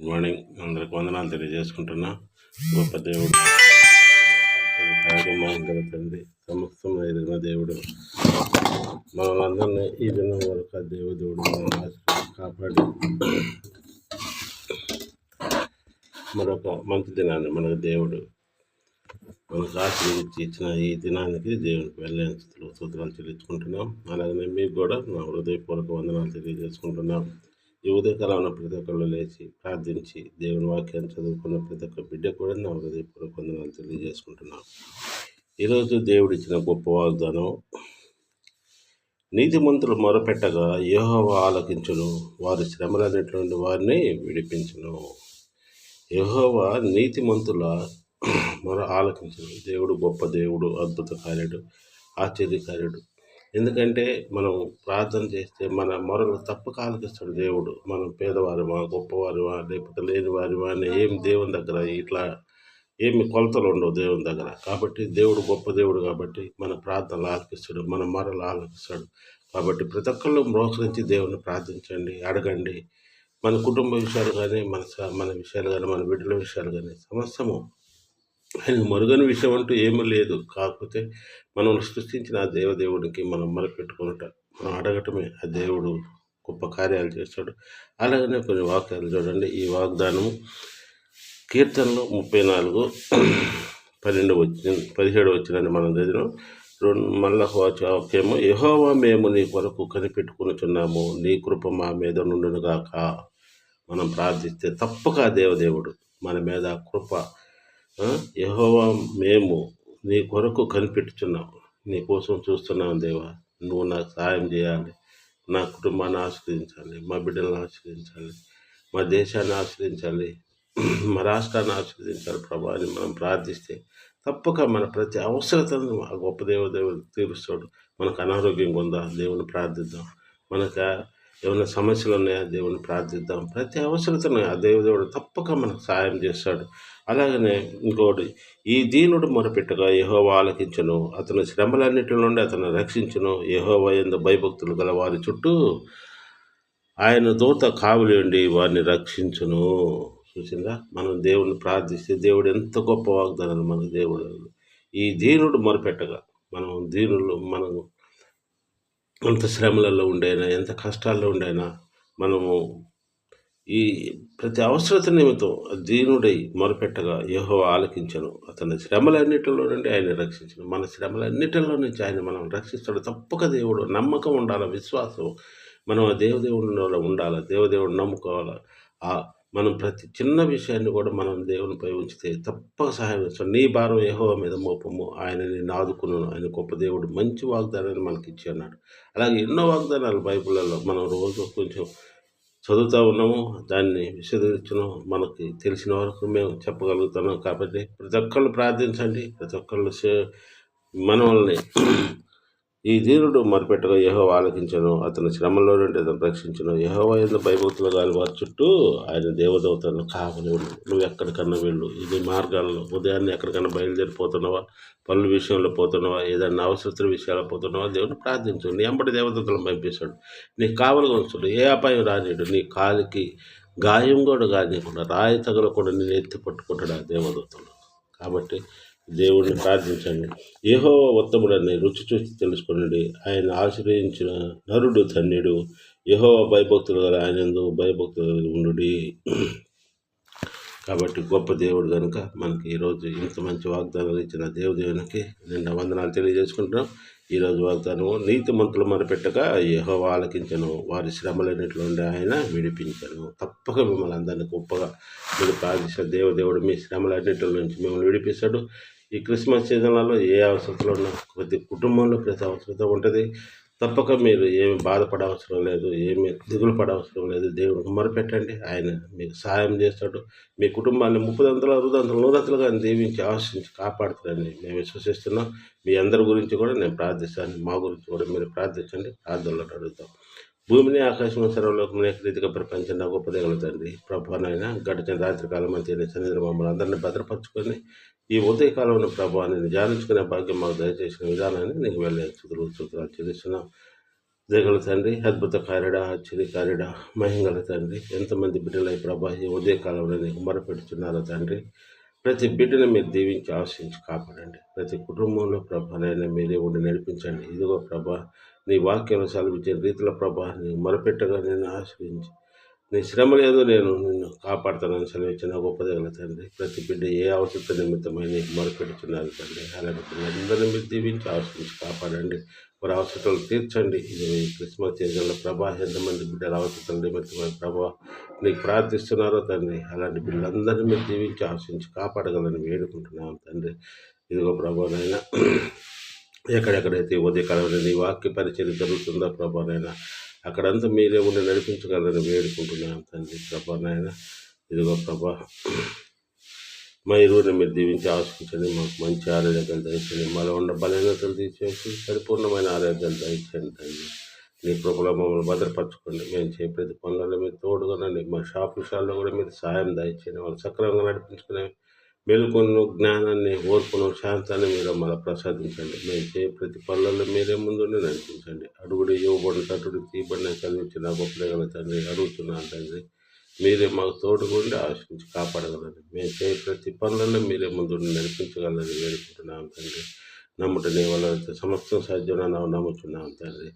Good morning. అందరికి వందనాలు తెలియజేసుకుంటున్నా. గొప్ప దేవుడు, మహేంద్ర తండ్రి, సమస్తం ఎదిగిన దేవుడు, మనలందరినీ ఈ దినం వరకు ఆ దేవుడు మనల్ని కాపాడి మరొక మంచి దినాన్ని మనకు దేవుడు మనకు ఆశీర్వదించి ఇచ్చిన ఈ దినానికి దేవునికి వెళ్ళని సూత్రాలు చెల్లించుకుంటున్నాం. అలాగనే మీకు కూడా నా హృదయపూర్వక వందనాలు తెలియజేసుకుంటున్నాం. ఈ ఉదయకాలంలో ప్రతి ఒక్కళ్ళు లేచి ప్రార్థించి దేవుని వాక్యాన్ని చదువుకున్న ప్రతి ఒక్క బిడ్డ కూడా నా హృదయపూర్వక వందనాలు తెలియజేసుకుంటున్నాం. ఈరోజు దేవుడు ఇచ్చిన గొప్ప వాగ్దానం, నీతిమంతులు మొరపెట్టగా యెహోవా ఆలకించును, వారి శ్రమలన్నిటి నుండి వారిని విడిపించును. యెహోవా నీతిమంతుల మొర ఆలకించును. దేవుడు గొప్ప దేవుడు, అద్భుతకార్యుడు, ఆశ్చర్యకార్యుడు. ఎందుకంటే మనం ప్రార్థన చేస్తే మన మొరలు తప్పక ఆలకిస్తాడు దేవుడు. మనం పేదవారివా, గొప్పవారివా, లేకపోతే లేని వారివా అని ఏం దేవుని దగ్గర ఇట్లా ఏమి కొలతలు ఉండవు దేవుని దగ్గర. కాబట్టి దేవుడు గొప్ప దేవుడు కాబట్టి మన ప్రార్థనలు ఆలకిస్తాడు, మన మొరలు ఆలకిస్తాడు. కాబట్టి ప్రతి ఒక్కళ్ళు మోకరించి దేవుని ప్రార్థించండి, అడగండి. మన కుటుంబ విషయాలు కానీ, మన విషయాలు కానీ, మన బిడ్డల విషయాలు కానీ సమస్తము ఆయన మరుగని విషయం అంటూ ఏమీ లేదు. కాకపోతే మనం సృష్టించిన ఆ దేవదేవుడికి మనం మొరపెట్టుకున్నట, మనం అడగటమే ఆ దేవుడు గొప్ప కార్యాలు చేస్తాడు. అలాగనే కొన్ని వాక్యాలు చూడండి. ఈ వాగ్దానము కీర్తనలు 34:17 వచ్చిందని మనం చదివినాం. మళ్ళా వాక్యము, యెహోవా మేము నీ కొరకు కనిపెట్టుకునిచున్నాము, నీ కృప మా మీద నుండును గాక. మనం ప్రార్థిస్తే తప్పక దేవదేవుడు మన మీద కృప, యెహోవా మేము నీ కొరకు కనిపెట్టుచున్నాం, నీ కోసం చూస్తున్నాం దేవా, నువ్వు నాకు సహాయం చేయాలి, నా కుటుంబాన్ని ఆశ్రయించాలి, మా బిడ్డలను ఆశ్రయించాలి, మా దేశాన్ని ఆశ్రయించాలి, మా రాష్ట్రాన్ని ఆశ్రయించాలి ప్రభా అని మనం ప్రార్థిస్తే తప్పక మన ప్రతి అవసరతను ఆ గొప్ప దేవుడు తీరుస్తాడు. మనకు అనారోగ్యంగా ఉందా, దేవుని ప్రార్థిద్దాం. మనకు ఏమైనా సమస్యలు ఉన్నాయా, దేవుని ప్రార్థిద్దాం. ప్రతి అవసరతను ఆ దేవుడు తప్పక మనకు సహాయం చేస్తాడు. అలాగనే ఇంకోటి, ఈ దీనుడు మొరపెట్టగా యెహోవా ఆలకించును, అతను శ్రమలన్నిటి నుండి అతను రక్షించును. యెహోవా యందు భయభక్తులు గల వారి చుట్టూ ఆయన దూత కావలి ఉండి వారిని రక్షించును. చూసిందా, మనం దేవుడిని ప్రార్థిస్తే దేవుడు ఎంత గొప్ప వాగ్దానాలు మన దేవుడు. ఈ దీనుడు మొరపెట్టగా మనం ఎంత శ్రమలలో ఉండైనా, ఎంత కష్టాల్లో ఉండైనా, మనము ఈ ప్రతి అవసరత నిమిత్తం దీనుడై మొరపెట్టగా యెహోవా ఆలకించను, అతని శ్రమలన్నిటిలో నుండి ఆయన రక్షించను. మన శ్రమలన్నిటిలో నుంచి ఆయన మనం రక్షిస్తాడు. తప్పక దేవుడు నమ్మకం ఉండాలి, విశ్వాసం. మనం ఆ దేవుడిలో ఉండాలి, దేవుడు నమ్ముకోవాలి. మనం ప్రతి చిన్న విషయాన్ని కూడా మనం దేవునిపై ఉంచితే తప్పక సహాయం చేస్తాడు. నీ భారం యెహోవా మీద మోపము, ఆయన నిన్ను ఆదుకున్నాను. ఆయన గొప్ప దేవుడు, మంచి వాగ్దానాన్ని మనకి ఇచ్చి అన్నాడు. అలాగే ఎన్నో వాగ్దానాలు బైబిల్లో మనం రోజు కొంచెం చదువుతూ ఉన్నాము, దాన్ని విశదీకరించడం మనకి తెలిసిన వరకు మేము చెప్పగలుగుతున్నాం. కాబట్టి ప్రతి ఒక్కళ్ళు ప్రార్థించండి, ప్రతి ఒక్కళ్ళు మనల్ని ఈ దీనుడు మొరపెట్టగా యెహోవా ఆలకించను, అతని శ్రమలో నుండి అతను రక్షించను. యెహోవా యందు భయభక్తులు గల వారి చుట్టూ ఆయన దేవదూతలను కావలి ఉండు. నువ్వు ఎక్కడికన్నా వెళ్ళు, ఇది మార్గాల్లో ఉదయాన్నే ఎక్కడికన్నా బయలుదేరిపోతున్నావా, పనుల విషయంలో పోతున్నావా, ఏదైనా అవసరతల విషయాల్లో పోతున్నావా, దేవుని ప్రార్థించు. నీ ఎంబడి దేవదూతలను పంపిస్తాడు, నీకు కావలిగా ఉంచుతాడు. ఏ అపాయం రానిడు, నీ కాలికి గాయం కూడా కానివ్వకుండా, రాయి తగలకుండా నేను ఎత్తి పట్టుకుంటాడు ఆ దేవదూతలు. కాబట్టి దేవుడిని ప్రార్థించండి. యెహోవా ఉత్తముడని రుచి చూసి తెలుసుకొనండి, ఆయన ఆశ్రయించిన నరుడు ధన్యుడు. యెహోవా భయభక్తులు గల ఆయనందు భయభక్తులు ఉండుడి. కాబట్టి గొప్ప దేవుడు కనుక మనకి ఈరోజు ఇంత మంచి వాగ్దానాలు ఇచ్చిన దేవునికి నిండా వందనాలు తెలియజేసుకుంటున్నాం. ఈరోజు వాగ్దానము, నీతిమంతులు మొరపెట్టగా యెహోవా ఆలకించను, వారి శ్రమలన్నిటిలో నుండి ఆయన విడిపించను. తప్పక మిమ్మల్ని అందరినీ గొప్పగా మీరు ప్రార్థించిన దేవుడు మీ శ్రమలన్నింటిలో నుంచి మిమ్మల్ని విడిపిస్తాడు. ఈ క్రిస్మస్ సీజన్లలో ఏ అవసరతలు ఉన్నా, ప్రతి కుటుంబంలో ప్రతి అవసరత ఉంటుంది. తప్పక మీరు ఏమి బాధపడే అవసరం లేదు, ఏమి దిగులు పడే అవసరం లేదు. దేవుడికి మొరపెట్టండి, ఆయన మీకు సహాయం చేస్తాడు. మీ కుటుంబాన్ని 30 60 100 దీవించి ఆశించి కాపాడుతారని మేము విశ్వసిస్తున్నాం. మీ అందరి గురించి కూడా నేను ప్రార్థిస్తాను, మా గురించి కూడా మీరు ప్రార్థించండి. ప్రార్థనలో అడుగుతాం. భూమిని ఆకాశం సర్వలోకం రీతిగా ప్రపంచంలో గొప్ప దేవుడు తండ్రి ప్రభునైనా గడిచిన రాత్రికాలం అంతే సన్నిధిలో మమ్మల్ని అందరినీ భద్రపరుచుకొని ఈ ఉదయకాలంలో ప్రభావాన్ని ధ్యానించుకునే భాగ్యం మాకు దయచేసిన విధానాన్ని నీకు వెళ్ళే సూత్రాలు చెల్లిస్తున్నాం. దయగల తండ్రి, అద్భుత కార్యడా, ఆశ్చర్యకార్యడా, మహింగల తండ్రి, ఎంతమంది బిడ్డలై ప్రభా ఈ ఉదయకాలంలో నీకు మొరపెడుతున్నారో తండ్రి, ప్రతి బిడ్డను మీరు దీవించి ఆశించి కాపాడండి. ప్రతి కుటుంబంలో ప్రభానైనా మీరే ఉండి నడిపించండి. ఇదిగో ప్రభా, నీ వాక్యం సెలవిచ్చిన రీతిలో ప్రభా నీ మొరపెట్టగా నేను ఆశ్రయించి నీ శ్రమ లేదు నేను నిన్ను కాపాడుతానని సెలవిచ్చిన గొప్ప దగ్గర తండ్రి, ప్రతి బిడ్డ ఏ అవసరం నిమిత్తమై నీకు మొరపెడుతున్నారు తండ్రి. అలాంటి పిల్లలందరినీ మీరు దీవించి ఆశ్రయించి కాపాడండి. వారి అవసరాలు తీర్చండి. ఇది ఈ క్రిస్మస్ సీజన్లో ప్రభా ఎంతమంది బిడ్డల అవసరాల నిమిత్తమై ప్రభా నీకు ప్రార్థిస్తున్నారో తండ్రి, అలాంటి బిడ్డలందరినీ మీరు దీవించి ఆశ్రయించి కాపాడగలని వేడుకుంటున్నాం తండ్రి. ఇదిగో ప్రభానైనా ఎక్కడెక్కడైతే ఉదయకాలంలో నీ వాక్య పరిచయం జరుగుతుందో ప్రభానైనా అక్కడంతా మీరే ఉండి నడిపించగలని వేడుకుంటున్నాను తండ్రి. ప్రభానైనా ఇదిగో ప్రభా మా ఇరువురిని మీరు దీవించి ఆశించండి. మాకు మంచి ఆరోగ్యాలు దయచండి. మాలో ఉన్న బలహీనతలు తీసేసి పరిపూర్ణమైన ఆరోగ్యాలు దయచండి తండ్రి. నీ కృపలో మమ్మల్ని భద్రపరచుకోండి. మేము చేయ ప్రతి పనులలో మీరు తోడుగానండి. మా షాప్ విషయాల్లో కూడా మీరు సాయం దయచేయండి. వాళ్ళు సక్రమంగా నడిపించుకునే మెలుకును, జ్ఞానాన్ని, ఓర్పును, శాంతాన్ని మీరు మళ్ళీ ప్రసాదించండి. మేము చేయ ప్రతి పనులలో మీరే ముందుండి నడిపించండి. అడుగుడు ఇవ్వబడి తట్టుడు తీయబడిన చదివించిన గొప్పగల తండ్రి అడుగుతున్నాను తండ్రి. మీరే మాకు తోడుగుండి ఆశించి కాపాడగలరు. మేము చేయ ప్రతి పనులలో మీరే ముందుండి నడిపించగలరని వేడుకుంటున్నాం తండ్రి. నమ్ముట నీ వల్ల సమస్తం సాధ్యమని నమ్ముతున్నాం తండ్రి.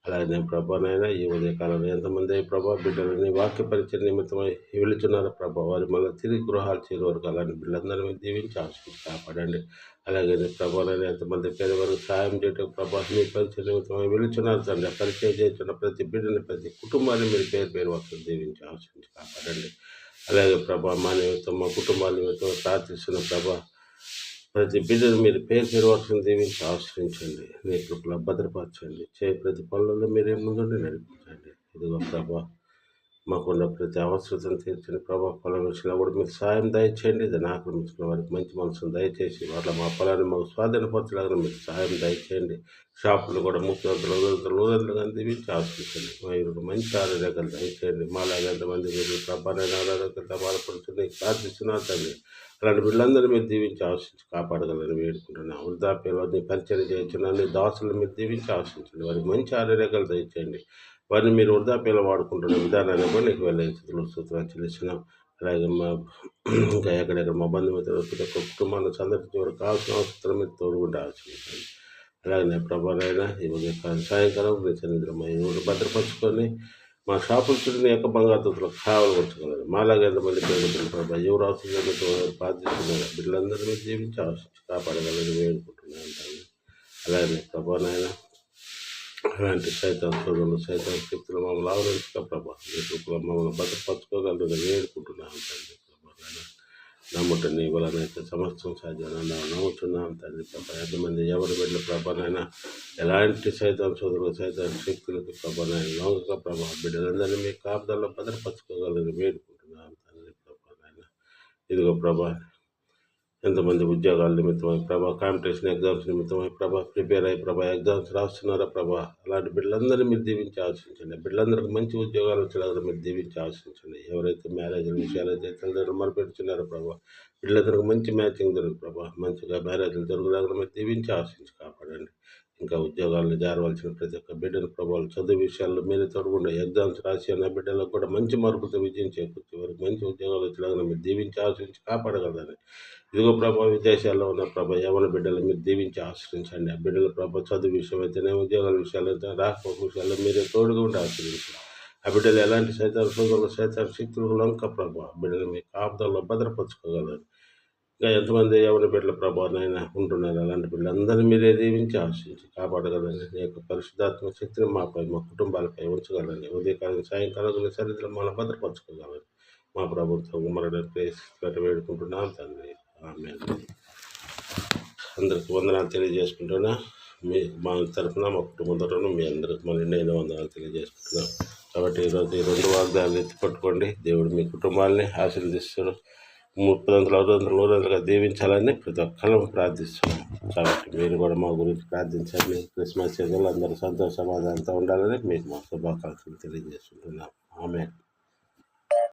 అలాగే ప్రభానైనా ఈ ఉదయకాలంలో ఎంతమంది ప్రభా బిడ్డలని వాక్య పరిచయం నిమిత్తమై వెళుతున్నారు ప్రభా, వారి మళ్ళీ తిరిగి గృహాలు చేరే వరకు అలాంటి బిడ్డలందరినీ దీవించి ఆశించి కాపాడండి. అలాగే ప్రభానైనా ఎంతమంది పేదవారికి సాయం చేయటం ప్రభా మీ పరిచయం నిమిత్తమై వెళుతున్నారు తండ్రి. పరిచయం చేస్తున్న ప్రతి బిడ్డని ప్రతి కుటుంబాన్ని మీరు పేరు పేరు వస్తుంది దీవించి ఆశించి కాపాడండి. అలాగే ప్రభా మా నిమిత్తం మా కుటుంబాల నిమిత్తం ప్రార్థిస్తున్న ప్రభా ప్రతి బిడ్డను మీరు పేరు పేరువర్షం దీవించి ఆశ్రయించండి. నీ కృపలో భద్రపరచండి. ప్రతి పనులలో మీరే ముందుండి నడిపించండి. ఇదిగో ప్రభా మాకున్న ప్రతి అవసరతను తీర్చండి ప్రభా. పొలం విషయంలో కూడా మీరు సాయం దయచేయండి. దాన్ని ఆక్రమించుకున్న వారికి మంచి మనసును దయచేసి వాళ్ళ మా పొలాన్ని మాకు స్వాధీనపరచలాగా మీరు సాయం దయచేయండి. షాపులు కూడా ముఖ్యంగా దీవించి ఆశ్రయించండి. మా ఇరువురు మంచి ఆరోగ్యాలు దయచేయండి. మాలాగా ఎంతమంది మీరు ప్రభానైన ఆరోగ్యంతో బాధపడుతుంది ప్రార్థిస్తున్నారు తండ్రి. అలాంటి వీళ్ళందరూ మీరు దీవించి ఆశించి కాపాడగలని వేడుకుంటున్నాను. వృద్ధాప్యంలో పరిచయం చేయించున్నాను. దాసులు మీరు దీవించి ఆశించండి. వారికి మంచి ఆరోగ్యాలు దయచేయండి. వారిని మీరు వృద్ధాప్యంలో వాడుకుంటున్న విధానాన్ని కూడా నీకు వెళ్ళేస్తులు సూత్రాలు చెల్లిస్తున్నాం. అలాగే మా ఇంకా ఎక్కడెక్కడ మా బంధుమిత్రులు కుటుంబాన్ని సందర్శించి వారికి కావాల్సిన అవసరం మీరు తోడుకుంటే ఆశించండి. అలాగే ప్రభావైనా ఈ ఉదయం సాయంకాలం మీ సన్నిధిలో మా ఊరు భద్రపరుచుకొని మా షాపుల చుట్టూ నీ యొక్క బంగారుతులకు కావాలి వచ్చగలరు. మాలాగా ఎంతమంది పేరు ప్రభా ఎవరు అవసరం బాధ్యతలు బిడ్డలందరినీ జీవించి ఆశించి కాపాడగలని వేడుకుంటున్నాను తండ్రి. అలాగే ప్రభానైనా అలాంటి సైతాన్ సోదరులు సైతాన్ శక్తులు మమ్మల్ని ఆవరించుక ప్రభా మీ కృపలో మమ్మల్ని భద్రపరచుకోగలరని వేడుకుంటున్నాను తండ్రి. ప్రభానైనా నమ్ముట నీ వలనైతే సమస్తం సాధ్యమని నమ్ముతున్నాం తండ్రి. ప్రభా ఎంతమంది ఎవరి బిడ్డల ప్రభానైనా ఎలాంటి సైతాన్ సోదరులు సైతాన్ శక్తులకు ప్రభానైనా లౌకిక ప్రభా బిడ్డలందరినీ మీ కాపుదల్లో భద్రపరచుకోగలని వేడుకుంటున్నాను తండ్రి. ప్రభానైనా ఇదిగో ప్రభా ఎంతమంది ఉద్యోగాల నిమిత్తమై ప్రభా కాంపిటీషన్ ఎగ్జామ్స్ నిమిత్తమై ప్రభా ప్రిపేర్ అయ్యి ప్రభా ఎగ్జామ్స్ రాస్తున్నారా ప్రభా అలాంటి బిడ్డలందరినీ మీరు దీవించి ఆశించండి. బిడ్డలందరికీ మంచి ఉద్యోగాలు వచ్చేలాగా మీరు దీవించి ఆశించండి. ఎవరైతే మ్యారేజ్ విషయాలు అయితే తల్లిదండ్రులు మొరపెడుతున్నారో ప్రభా బిడ్డలందరికీ మంచి మ్యాచింగ్ జరుగు ప్రభా మంచిగా మ్యారేజ్లు జరుగులాగా మీరు దీవించి ఆశించి కాపాడండి. ఇంకా ఉద్యోగాలను జారవలసిన ప్రతి ఒక్క బిడ్డల ప్రభావాలు చదువు విషయాల్లో మీరు తొడకుండా ఎగ్జామ్స్ రాసి అన్న బిడ్డలకు కూడా మంచి మార్పులతో విజయం చేకూర్చి వారికి మంచి ఉద్యోగాలు వచ్చేలాగా మీరు దీవించి ఆశించి కాపాడగలరని ఇదిగో ప్రభా విదేశాల్లో ఉన్న ప్రభా యవన బిడ్డలు మీరు దీవించి ఆశ్రయించండి. ఆ బిడ్డల ప్రభా చదువు విషయం అయితేనే ఉద్యోగాల విషయాలు అయితే రాకపోక విషయాల్లో మీరే తోడుగా ఉండి ఆశ్రయించండి. ఆ బిడ్డలు ఎలాంటి సైతాన్ సోదరులు సైతాన్ శక్తులు లంక ప్రభా బిడ్డలు మీ కాపుదల్లో భద్రపరచుకోగలరు. ఇంకా ఎంతమంది యవన బిడ్డల ప్రభావనైనా ఉంటున్నారు అలాంటి బిడ్డలందరినీ మీరే దీవించి ఆశ్రయించి కాపాడగలని నీ యొక్క పరిశుద్ధాత్మ శక్తిని మాపై మా కుటుంబాలపై ఉంచగలని ఉదయకాలం సాయంకాలం సరిధిలో మనం భద్రపరచుకోగలని మా ప్రభుత్వం మరణ ప్రేసి వేడుకుంటున్నాం తండ్రి. ఆమేన్. అందరికి వందనాలు తెలియజేసుకుంటున్నా. మా తరఫున మా కుటుంబం తరఫున మీ అందరికి మన నిండైన వందనాలు తెలియజేసుకుంటున్నాం. కాబట్టి ఈరోజు ఈ 2 వాగ్దానాలు ఎత్తిపట్టుకోండి. దేవుడు మీ కుటుంబాలని ఆశీర్వదిస్తారు. 30 దీవించాలని ప్రతి ఒక్కరు ప్రార్థిస్తున్నాం. కాబట్టి మీరు కూడా మా గురించి ప్రార్థించండి. క్రిస్మస్ సీజన్లో అందరూ సంతోష సమాధానంతో ఉండాలని మీకు మా శుభాకాంక్షలు తెలియజేసుకుంటున్నాం. ఆమేన్.